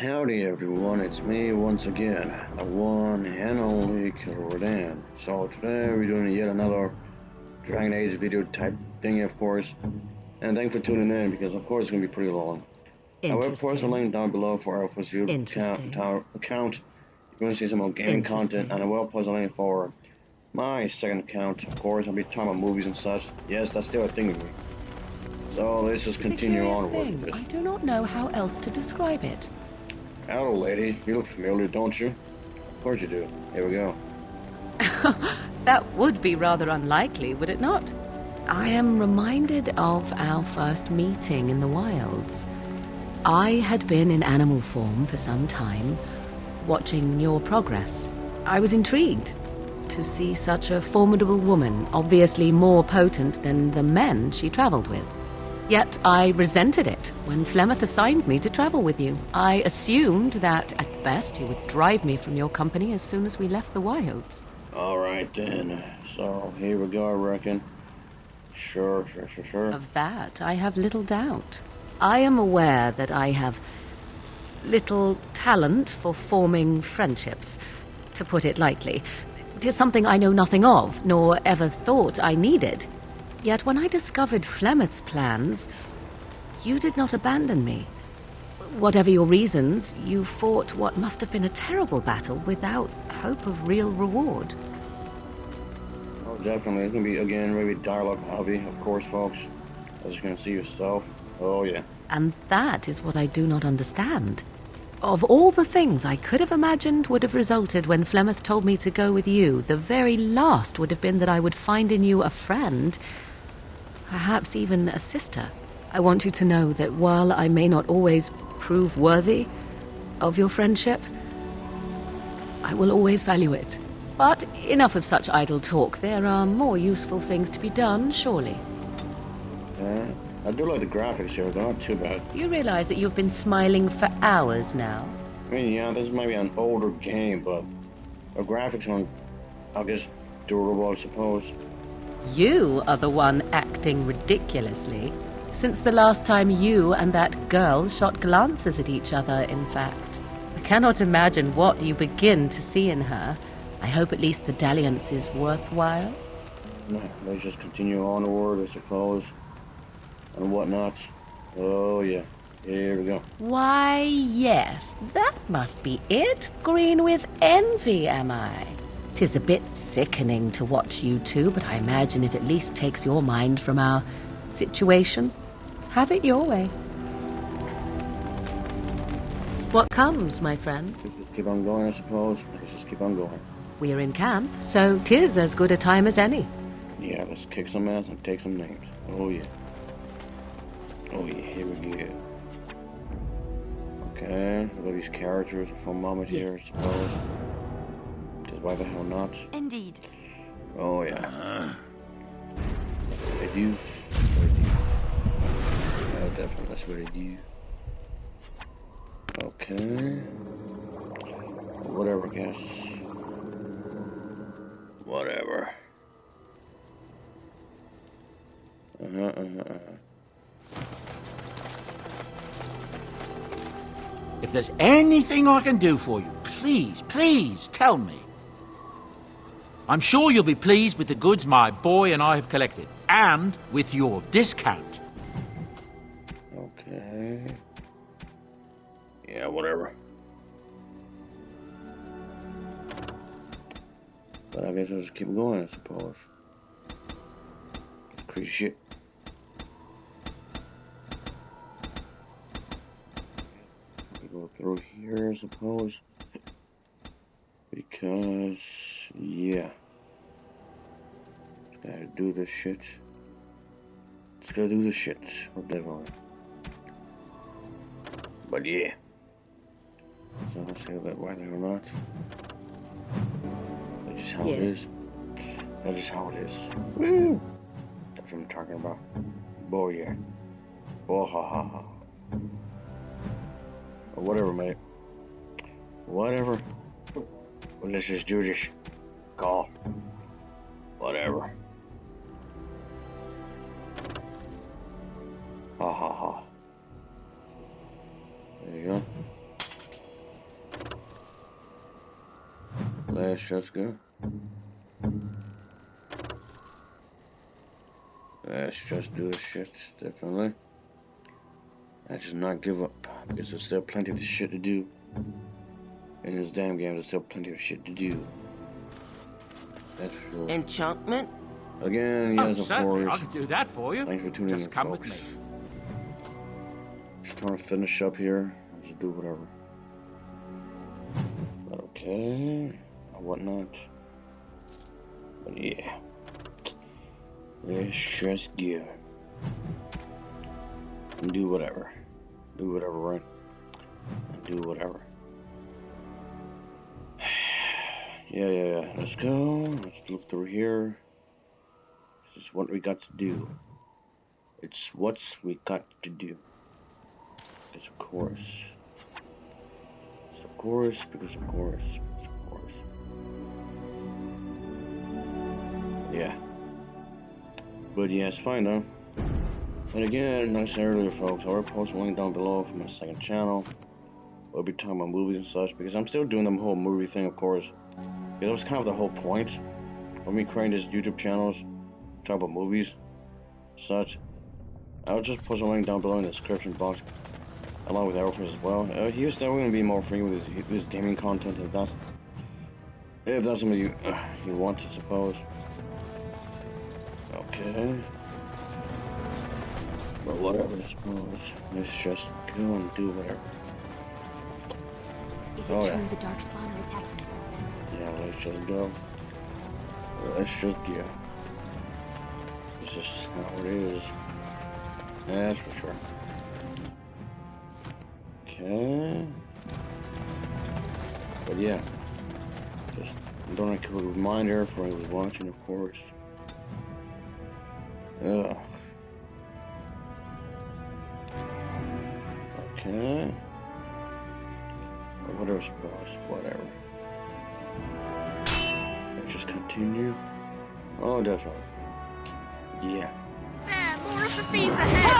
Howdy everyone, it's me once again, the one and only Killerrodan. So today we're doing yet another Dragon Age video type thing, of course. And thanks for tuning in because of course it's gonna be pretty long. I will post a link down below for our YouTube account. You're gonna see some more gaming content, and I will post a link for my second account. Of course, I'll be talking about movies and such. Yes, that's still a thing with me. So let's just continue onward. I do not know how else to describe it. Hello, lady. You look familiar, don't you? Of course you do. Here we go. That would be rather unlikely, would it not? I am reminded of our first meeting in the wilds. I had been in animal form for some time, watching your progress. I was intrigued to see such a formidable woman, obviously more potent than the men she traveled with. Yet I resented it when Flemeth assigned me to travel with you. I assumed that, at best, you would drive me from your company as soon as we left the wilds. Alright then. So, here we go, I reckon. Sure. Of that, I have little doubt. I am aware that I have little talent for forming friendships, to put it lightly. It is something I know nothing of, nor ever thought I needed. Yet when I discovered Flemeth's plans, you did not abandon me. Whatever your reasons, you fought what must have been a terrible battle without hope of real reward. Oh, definitely. It's gonna be, again, maybe dialogue heavy, of course, folks. As you can see yourself. Oh, yeah. And that is what I do not understand. Of all the things I could have imagined would have resulted when Flemeth told me to go with you, the very last would have been that I would find in you a friend, perhaps even a sister. I want you to know that while I may not always prove worthy of your friendship, I will always value it. But enough of such idle talk. There are more useful things to be done, surely. Yeah. I do like the graphics here, they're not too bad. Do you realize that you've been smiling for hours now? I mean, yeah, this might be an older game, but the graphics aren't, I guess, durable, I suppose. You are the one acting ridiculously. Since the last time you and that girl shot glances at each other, in fact. I cannot imagine what you begin to see in her. I hope at least the dalliance is worthwhile. No, let's just continue onward, I suppose. And whatnot. Oh, yeah. Here we go. Why, yes, that must be it. Green with envy, am I? 'Tis a bit sickening to watch you two, but I imagine it at least takes your mind from our situation. Have it your way. What comes, my friend? Let's just keep on going, I suppose. Let's just keep on going. We're in camp, so 'tis as good a time as any. Yeah, let's kick some ass and take some names. Oh, yeah. Oh, yeah, here we go. Okay, look at these characters for a moment here, I suppose. Because why the hell not? Indeed. Oh, yeah. That's what they do. Oh, definitely, that's what they do. Okay. Whatever, guess. Whatever. If there's anything I can do for you, please tell me. I'm sure you'll be pleased with the goods my boy and I have collected, and with your discount. Okay. Yeah, whatever. But I guess I'll just keep going, I suppose. Crazy shit. Go through here, I suppose. Because, yeah. Just gotta do this shit. Just gotta do this shit. Whatever. But yeah. So let's say that whether or not. That's just how it is. That's just how it is. Woo! That's what I'm talking about. Boy, yeah. Oh, ha ha ha. Or whatever, mate. Whatever. Well, let's just do this. Call. Whatever. Ha ha ha. There you go. Let's just go. Let's just do this shit, definitely. Let's just not give up, because there's still plenty of shit to do. In this damn game, there's still plenty of shit to do. That's for sure. Enchantment? Again, yes, of certainly, course. I can do that for you. Thanks for tuning Just in, come folks. with me. Just trying to finish up here. Just do whatever. But okay, or whatnot. But yeah, let's just go and do whatever. Do whatever, right? And do whatever. Yeah. Let's go. Let's look through here. This is what we got to do. It's what we got to do. Because of course. Of course. Yeah. But yeah, it's fine though. And again, like I said earlier, folks, I will post a link down below for my second channel. We'll be talking about movies and such, because I'm still doing the whole movie thing, of course. Because that was kind of the whole point of me creating this YouTube channels, talk about movies, such. I'll just post a link down below in the description box, along with everything as well. He's still going to be more free with his gaming content, if that's something you want, I suppose. Okay. But whatever, I suppose. Let's just go and do whatever. Is it true the Darkspawn are attacking the surface? Yeah, let's just go. Let's just go. This is how it is. That's for sure. Okay. But yeah. Just don't like a reminder for anyone who's watching, of course. Ugh. Okay. Or whatever, suppose. Whatever. Let's just continue. Oh, definitely. Yeah. There, more of the bees ahead!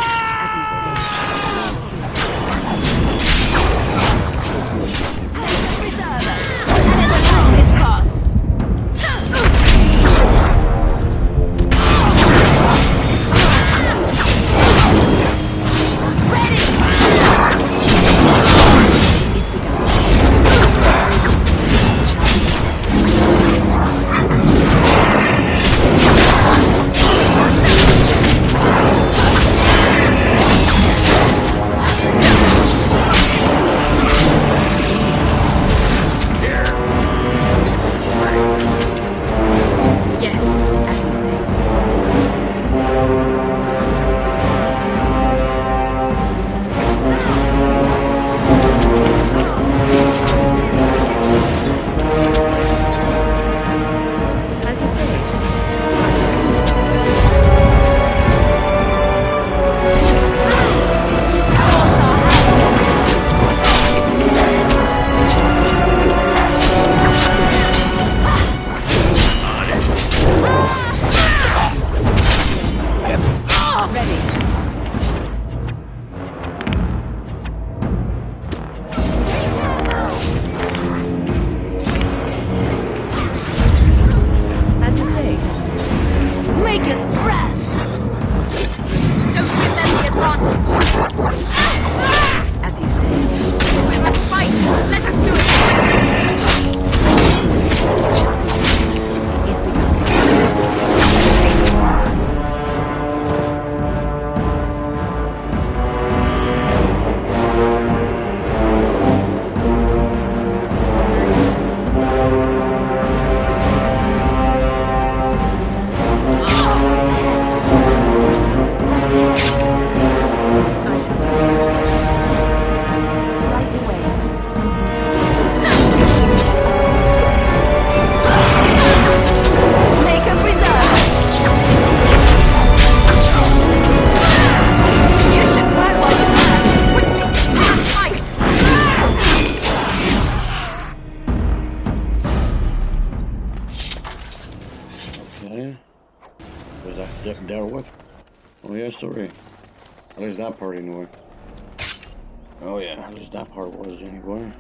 Dealt with? Oh yeah, sorry. At least that part anyway. Oh yeah, at least that part was anyway.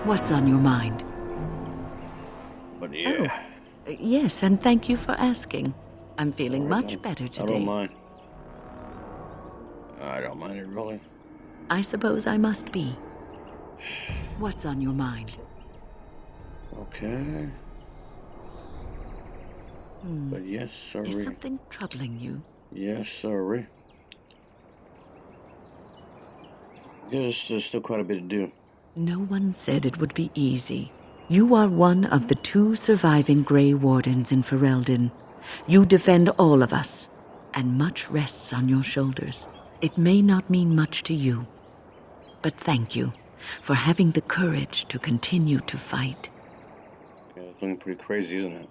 What's on your mind? But yeah. Yes, and thank you for asking. I'm feeling Alright, much better I today. don't mind. I don't mind it, really. I suppose I must be. What's on your mind? Okay. But yes, sorry. Is something troubling you? Yes, sorry. Yes, there's still quite a bit to do. No one said it would be easy. You are one of the 2 surviving Grey Wardens in Ferelden. You defend all of us, and much rests on your shoulders. It may not mean much to you, but thank you for having the courage to continue to fight. Yeah, it's looking pretty crazy, isn't it?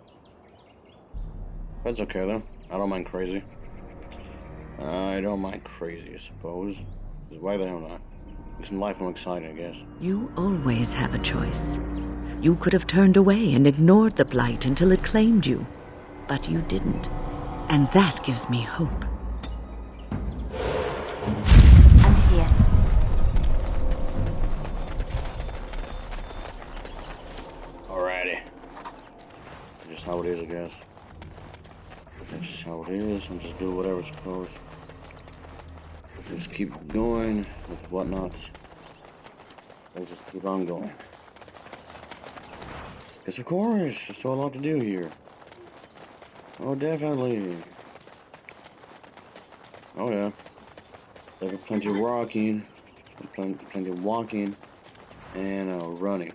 That's okay, though. I don't mind crazy. I don't mind crazy, I suppose. Because why the hell not? Makes my life more exciting, I guess. You always have a choice. You could have turned away and ignored the blight until it claimed you, but you didn't. And that gives me hope. I'm here. Alrighty. Just how it is, I guess. That's just how it is. I'm just doing whatever, I suppose. Just keep going with whatnots. Let's just keep on going. Because of course, there's still a lot to do here. Oh, definitely. Oh, yeah. There's plenty of walking. Plenty of walking. And running.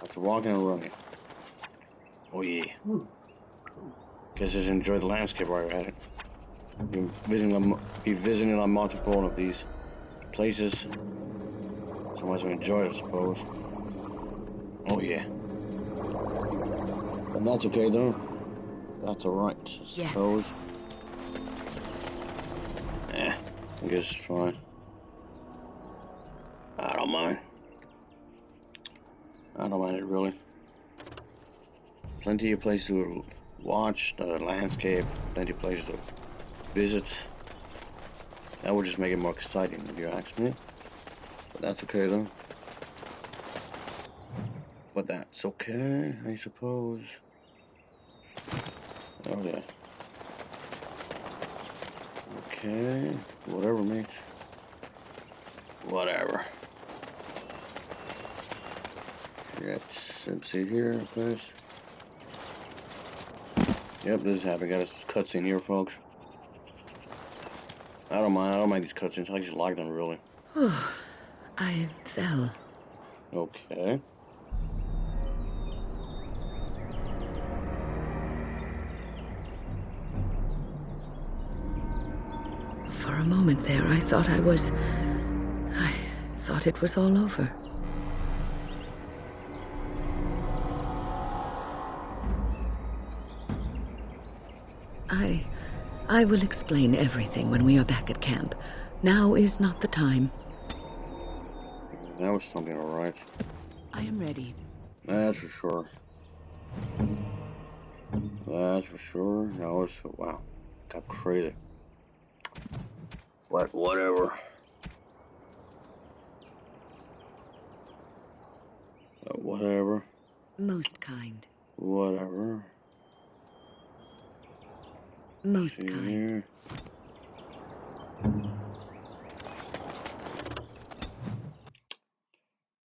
Lots of walking and running. Oh, yeah. Guess just enjoy the landscape while you're at it. Be visiting on multiple of these places. So much to enjoy it, I suppose. Oh, yeah. And that's okay, though. That's alright, I suppose. I guess it's fine. I don't mind. I don't mind it, really. Plenty of places to watch the landscape. Plenty of places to visit. That would just make it more exciting, if you ask me. But that's okay, though. But that's okay, I suppose. Oh, yeah. Okay. Whatever, mate. Whatever. Let's see here, please. Yep, this is happening. Got a cutscene here, folks. I don't mind these cutscenes. I just like them, really. I fell. Okay. For a moment there, I thought I thought it was all over. I will explain everything when we are back at camp. Now is not the time. That was something, alright. I am ready. That's for sure. That's for sure. That was, wow. Got crazy. But whatever. Whatever. Most kind. Whatever. Most See kind. here.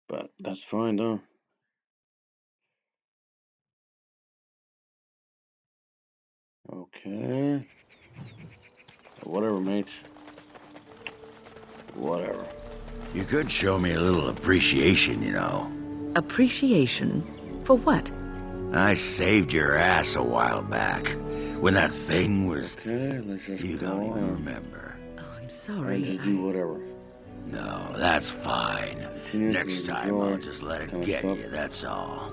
But that's fine, though. Okay. Whatever, mate. Whatever. You could show me a little appreciation, you know. Appreciation? For what? I saved your ass a while back. When that thing was... Okay, let's just You go don't even on. remember. Oh, I'm I sorry. just do whatever. No, that's fine. Continue to Next time enjoy I'll just let it kind of get stuff. you, that's all.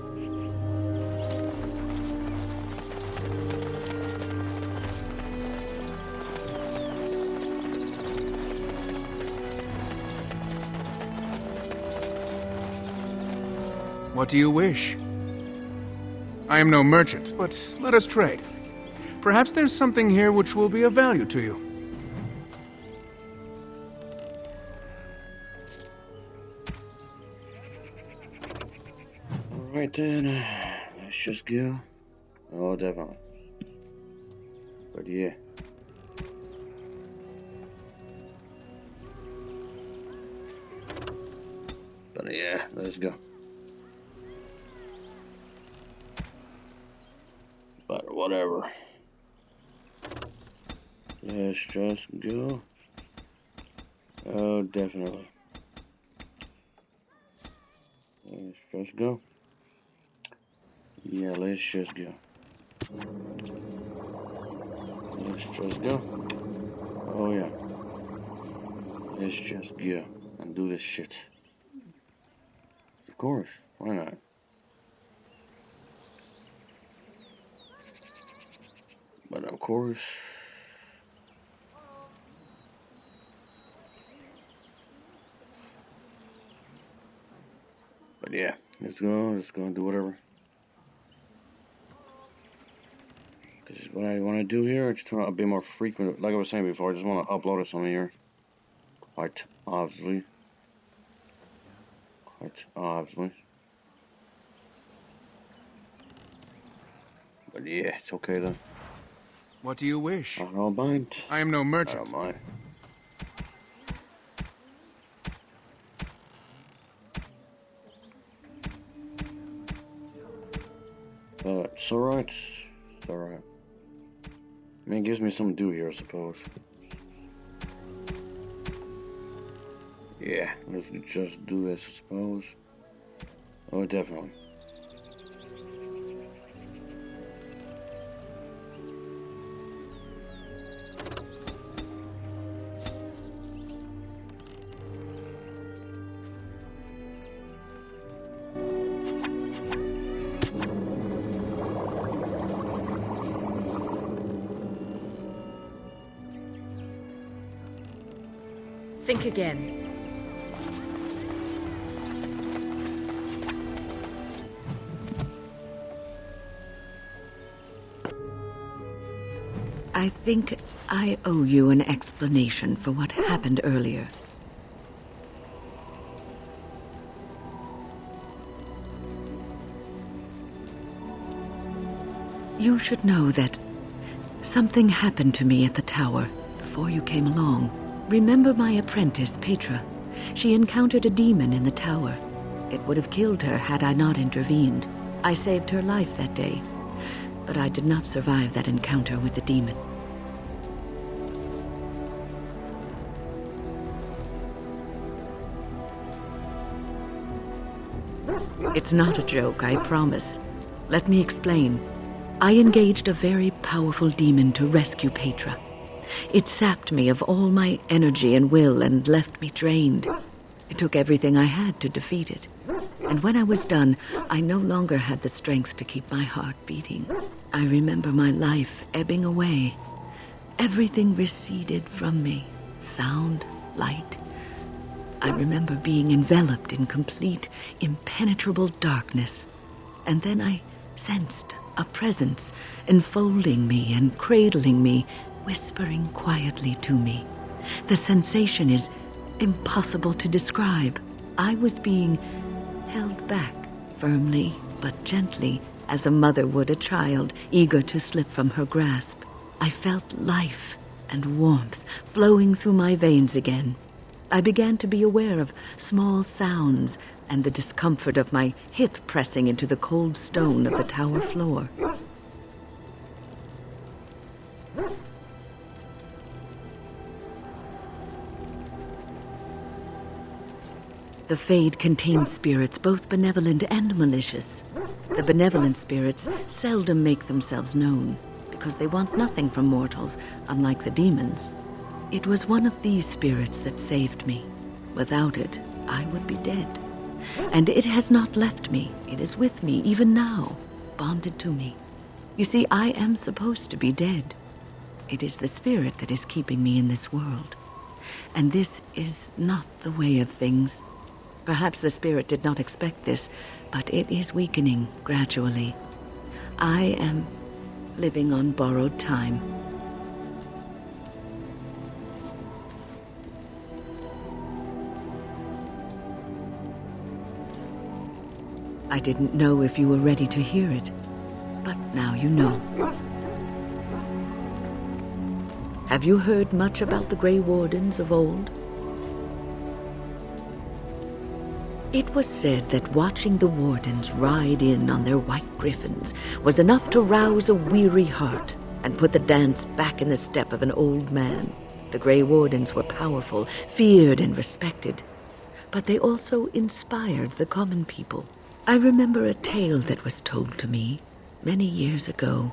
What do you wish? I am no merchant, but let us trade. Perhaps there's something here which will be of value to you. Alright then, Let's just go. Oh, definitely. But yeah. But yeah, let's go. But whatever. Let's just go. Oh, definitely. Let's just go. Yeah, let's just go. Let's just go. Oh, yeah. Let's just go and do this shit. Of course. Why not? But of course. But yeah, let's go and do whatever. Because what I want to do here, I just want to be more frequent. Like I was saying before, I just want to upload something here. Quite obviously. Quite obviously. But yeah, it's okay though. What do you wish? I don't mind. I am no I merchant. don't mind. But it's alright. It's alright. I mean, it gives me something to do here, I suppose. Yeah, let's just do this, I suppose. Oh, definitely. Think again. I think I owe you an explanation for what happened earlier. You should know that something happened to me at the tower before you came along. Remember my apprentice, Petra? She encountered a demon in the tower. It would have killed her had I not intervened. I saved her life that day, but I did not survive that encounter with the demon. It's not a joke, I promise. Let me explain. I engaged a very powerful demon to rescue Petra. It sapped me of all my energy and will and left me drained. It took everything I had to defeat it. And when I was done, I no longer had the strength to keep my heart beating. I remember my life ebbing away. Everything receded from me. Sound, light. I remember being enveloped in complete, impenetrable darkness. And then I sensed a presence enfolding me and cradling me, whispering quietly to me. The sensation is impossible to describe. I was being held back, firmly but gently, as a mother would a child, eager to slip from her grasp. I felt life and warmth flowing through my veins again. I began to be aware of small sounds and the discomfort of my hip pressing into the cold stone of the tower floor. The Fade contains spirits both benevolent and malicious. The benevolent spirits seldom make themselves known, because they want nothing from mortals, unlike the demons. It was one of these spirits that saved me. Without it, I would be dead. And it has not left me. It is with me, even now, bonded to me. You see, I am supposed to be dead. It is the spirit that is keeping me in this world. And this is not the way of things. Perhaps the spirit did not expect this, but it is weakening gradually. I am living on borrowed time. I didn't know if you were ready to hear it, but now you know. Have you heard much about the Grey Wardens of old? It was said that watching the Wardens ride in on their white griffins was enough to rouse a weary heart and put the dance back in the step of an old man. The Grey Wardens were powerful, feared and respected, but they also inspired the common people. I remember a tale that was told to me many years ago.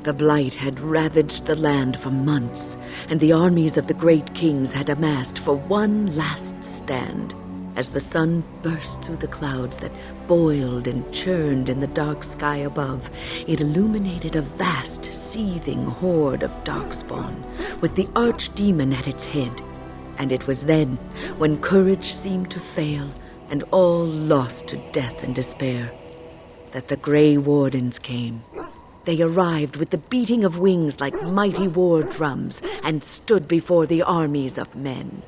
The Blight had ravaged the land for months, and the armies of the great kings had amassed for one last stand. As the sun burst through the clouds that boiled and churned in the dark sky above, it illuminated a vast, seething horde of darkspawn, with the archdemon at its head. And it was then, when courage seemed to fail, and all lost to death and despair, that the Grey Wardens came. They arrived with the beating of wings like mighty war drums and stood before the armies of men.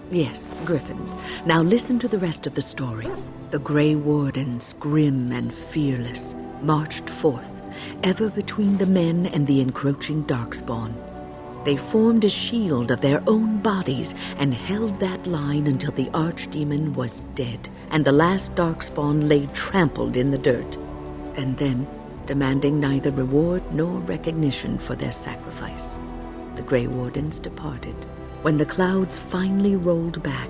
Yes, griffins. Now listen to the rest of the story. The Grey Wardens, grim and fearless, marched forth, ever between the men and the encroaching darkspawn. They formed a shield of their own bodies and held that line until the archdemon was dead and the last darkspawn lay trampled in the dirt. And then, demanding neither reward nor recognition for their sacrifice, the Grey Wardens departed. When the clouds finally rolled back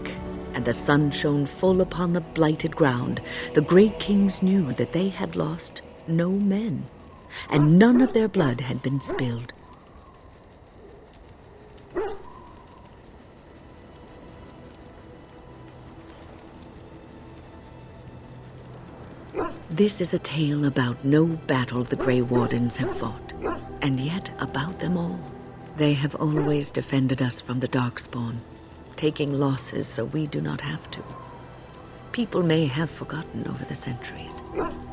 and the sun shone full upon the blighted ground, the great kings knew that they had lost no men, and none of their blood had been spilled. This is a tale about no battle the Grey Wardens have fought, and yet about them all. They have always defended us from the Darkspawn, taking losses so we do not have to. People may have forgotten over the centuries,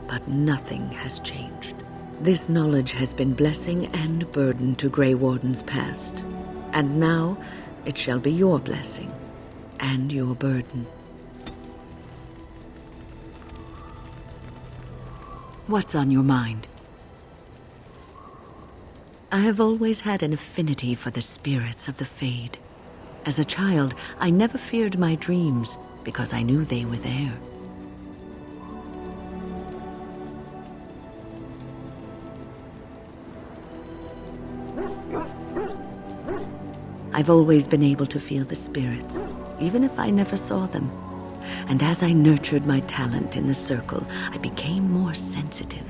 but nothing has changed. This knowledge has been blessing and burden to Grey Wardens past, and now it shall be your blessing and your burden. What's on your mind? I have always had an affinity for the spirits of the Fade. As a child, I never feared my dreams because I knew they were there. I've always been able to feel the spirits, even if I never saw them. And as I nurtured my talent in the circle, I became more sensitive.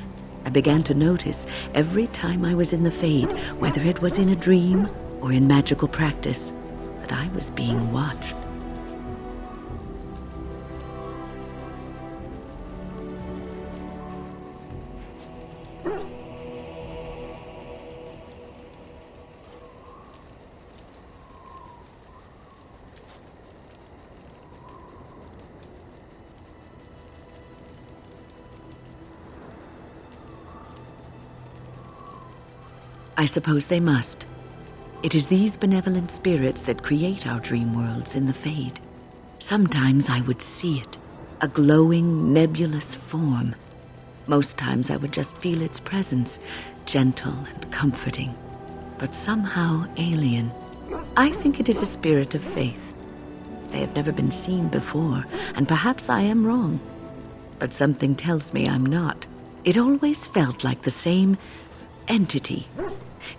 I began to notice every time I was in the Fade, whether it was in a dream or in magical practice, that I was being watched. I suppose they must. It is these benevolent spirits that create our dream worlds in the Fade. Sometimes I would see it, a glowing, nebulous form. Most times I would just feel its presence, gentle and comforting, but somehow alien. I think it is a spirit of faith. They have never been seen before, and perhaps I am wrong. But something tells me I'm not. It always felt like the same entity.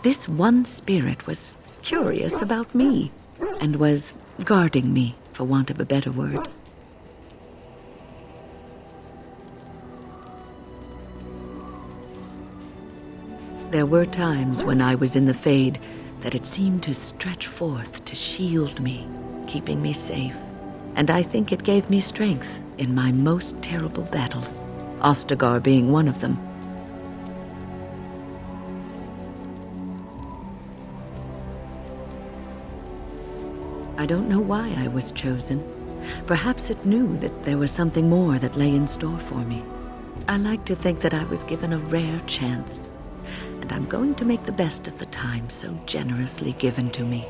This one spirit was curious about me and was guarding me, for want of a better word. There were times when I was in the Fade that it seemed to stretch forth to shield me, keeping me safe. And I think it gave me strength in my most terrible battles, Ostagar being one of them. I don't know why I was chosen. Perhaps it knew that there was something more that lay in store for me. I like to think that I was given a rare chance, and I'm going to make the best of the time so generously given to me.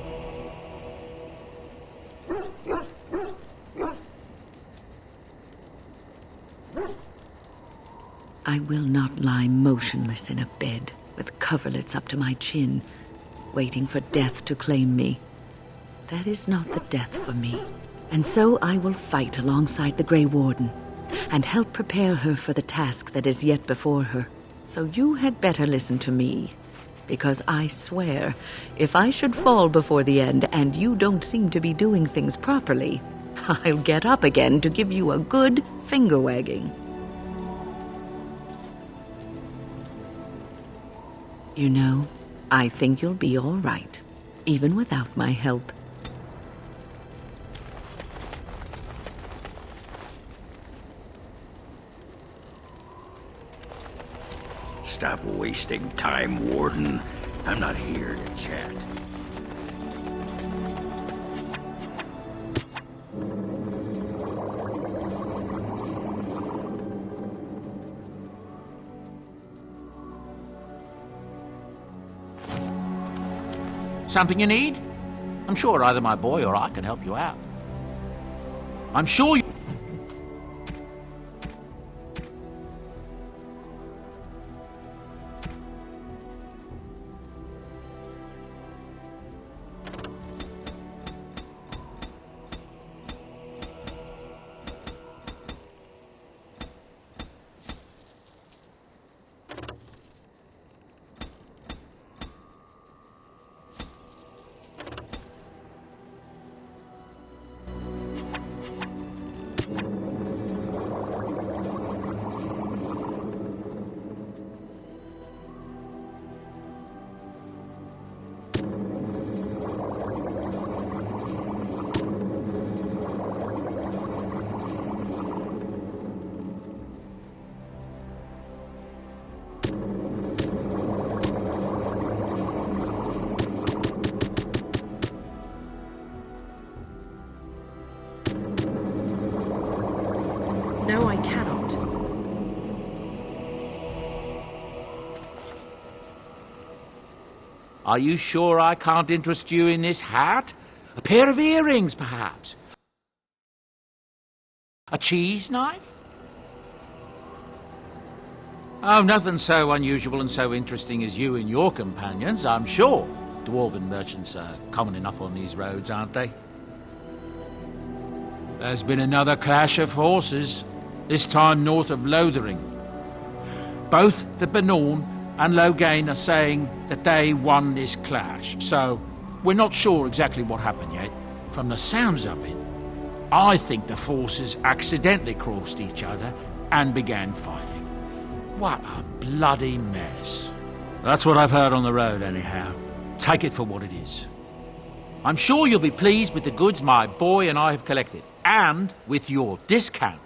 I will not lie motionless in a bed with coverlets up to my chin, waiting for death to claim me. That is not the death for me. And so I will fight alongside the Grey Warden and help prepare her for the task that is yet before her. So you had better listen to me, because I swear, if I should fall before the end and you don't seem to be doing things properly, I'll get up again to give you a good finger-wagging. You know, I think you'll be all right, even without my help. Stop wasting time, Warden. I'm not here to chat. Something you need? I'm sure either my boy or I can help you out. I'm sure you... No, I cannot. Are you sure I can't interest you in this hat? A pair of earrings, perhaps? A cheese knife? Oh, nothing so unusual and so interesting as you and your companions, I'm sure. Dwarven merchants are common enough on these roads, aren't they? There's been another clash of forces, this time north of Lothering. Both the Benorn and Loghain are saying that they won this clash, so we're not sure exactly what happened yet. From the sounds of it, I think the forces accidentally crossed each other and began fighting. What a bloody mess. That's what I've heard on the road, anyhow. Take it for what it is. I'm sure you'll be pleased with the goods my boy and I have collected, and with your discount.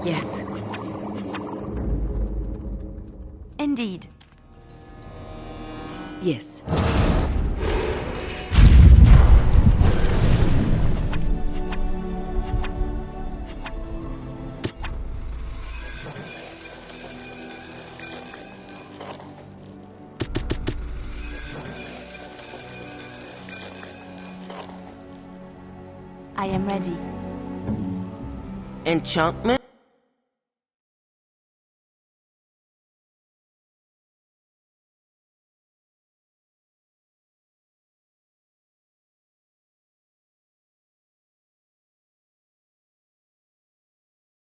Yes. Indeed. Yes. I am ready. Enchantment?